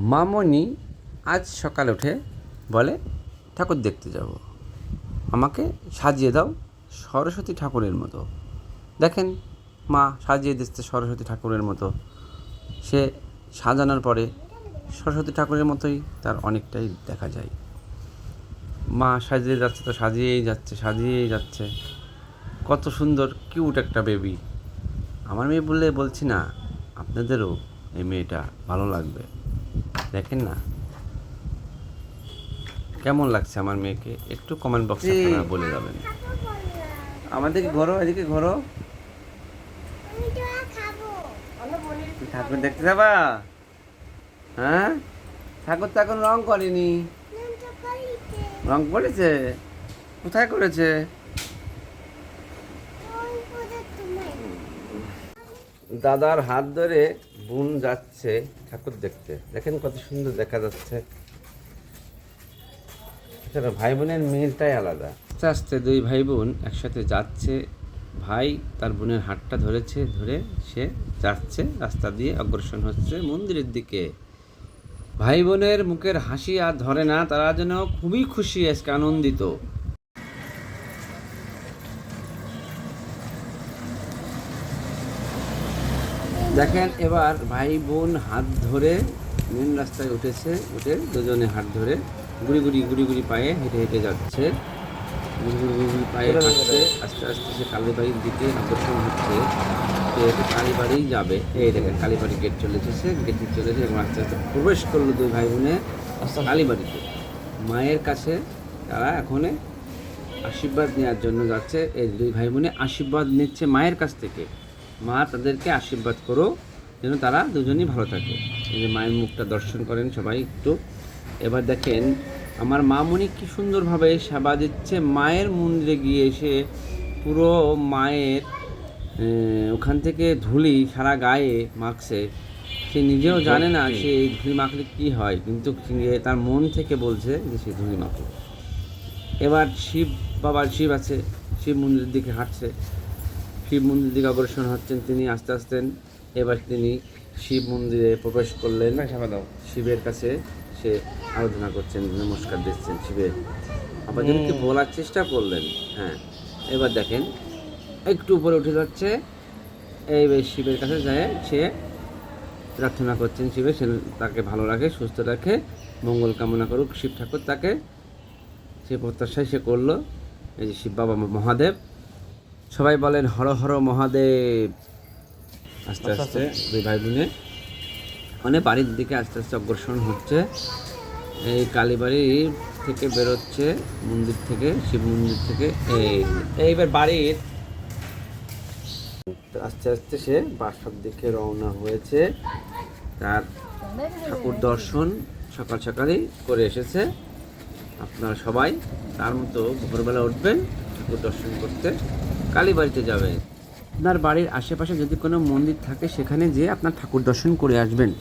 মামনি আজ সকালে উঠে বলে ঠাকুর দেখতে যাব, আমাকে সাজিয়ে দাও সরস্বতী ঠাকুরের মতো। দেখেন মা সাজিয়ে দিচ্ছে সরস্বতী ঠাকুরের মতো। সে সাজানোর পরে সরস্বতী ঠাকুরের মতোই তার অনেকটাই দেখা যায়। মা সাজিয়ে যাচ্ছে তো সাজিয়েই যাচ্ছে। কত সুন্দর কিউট একটা বেবি। আমার মেয়ে বলছি না, আপনাদেরও এই মেয়েটা ভালো লাগবে। দেখেন না কেমন লাগছে আমার মেয়েকে, একটু কমেন্ট বক্সে আপনারা বলে যাবেন। আমাদেরকে ঘোরো, এদিকে ঘোরো। ঠাকুর দেখতে যাবা? হ্যাঁ, ঠাকুর তো এখন রং করেনি। রং করেছে? কোথায় করেছে? দাদার হাত ধরে বোন যাচ্ছে ঠাকুর দেখতে। দেখেন কত সুন্দর দেখা যাচ্ছে। ভাই বোনের মিলটাই আলাদা। আস্তে আস্তে দুই ভাই বোন একসাথে যাচ্ছে। ভাই তার বোনের হাতটা ধরে সে যাচ্ছে, রাস্তা দিয়ে অগ্রসর হচ্ছে মন্দিরের দিকে। ভাই বোনের মুখের হাসি আর ধরে না, তারা যেন খুবই খুশি, আজকে আনন্দিত। দেখেন এবার ভাই বোন হাত ধরে মেন রাস্তায় উঠে দুজনে হাত ধরে গুড়ি গুড়ি পায়ে হেঁটে যাচ্ছে। গুড়ি পায়ে হাঁটছে। আস্তে আস্তে সে কালীবাড়ির দিকে অগ্রসর হচ্ছে। সে কালীবাড়িই যাবে। এই দেখেন কালীবাড়ি গেট চলে এসেছে, গেটে চলে এসে এবং আস্তে আস্তে প্রবেশ করলো দুই ভাই বোনে কালীবাড়িতে। মায়ের কাছে তারা এখন আশীর্বাদ নেওয়ার জন্য যাচ্ছে। এই দুই ভাই বোনে আশীর্বাদ নিচ্ছে মায়ের কাছ থেকে। মা তাদেরকে আশীর্বাদ করো যেন তারা দুজনই ভালো থাকে। এই যে মায়ের মুখটা দর্শন করেন সবাই একটু। এবার দেখেন আমার মামনি কি সুন্দরভাবে সেবা দিচ্ছে। মায়ের মন্দিরে গিয়ে এসে পুরো মায়ের ওখান থেকে ধুলি সারা গায়ে মাখছে। সে নিজেও জানে না সে এই ধুলি মাখলে কী হয়, কিন্তু তার মন থেকে বলছে যে সে ধুলি মাখে। এবার শিব আছে, শিব মন্দিরের দিকে হাঁটছে। শিব মন্দির দিকে অগ্রসর হচ্ছেন তিনি আস্তে আস্তে। এবার তিনি শিব মন্দিরে প্রবেশ করলেন। শিবের কাছে সে আরাধনা করছেন, নমস্কার দিচ্ছেন শিবের। আবার যেন বলার চেষ্টা করলেন। হ্যাঁ, এবার দেখেন একটু উপরে উঠে যাচ্ছে। এই শিবের কাছে যায় সে প্রার্থনা করছেন শিবের, সে তাকে ভালো রাখে, সুস্থ রাখে, মঙ্গল কামনা করুক শিব ঠাকুর তাকে। সে প্রত্যাশায় সে করলো। এই যে শিব বাবা মহাদেব, সবাই বলেন হর হর মহাদেব। আস্তে আস্তে দুই ভাই বোনে বাড়ির দিকে আস্তে আস্তে অগ্রসর হচ্ছে। এই কালীবাড়ি থেকে বেরোচ্ছে মন্দির থেকে, শিব মন্দির থেকে। এইবার বাড়ির আস্তে আস্তে সে বাসার দিকে রওনা হয়েছে। তার ঠাকুর দর্শন সকাল সকালই করে এসেছে। আপনারা সবাই তার মতো ভোরবেলা উঠবেন, ঠাকুর দর্শন করতে কালীবাড়িতে যাবেন। আপনার বাড়ির আশেপাশে যদি কোনো মন্দির থাকে সেখানে যেয়ে আপনার ঠাকুর দর্শন করে আসবেন।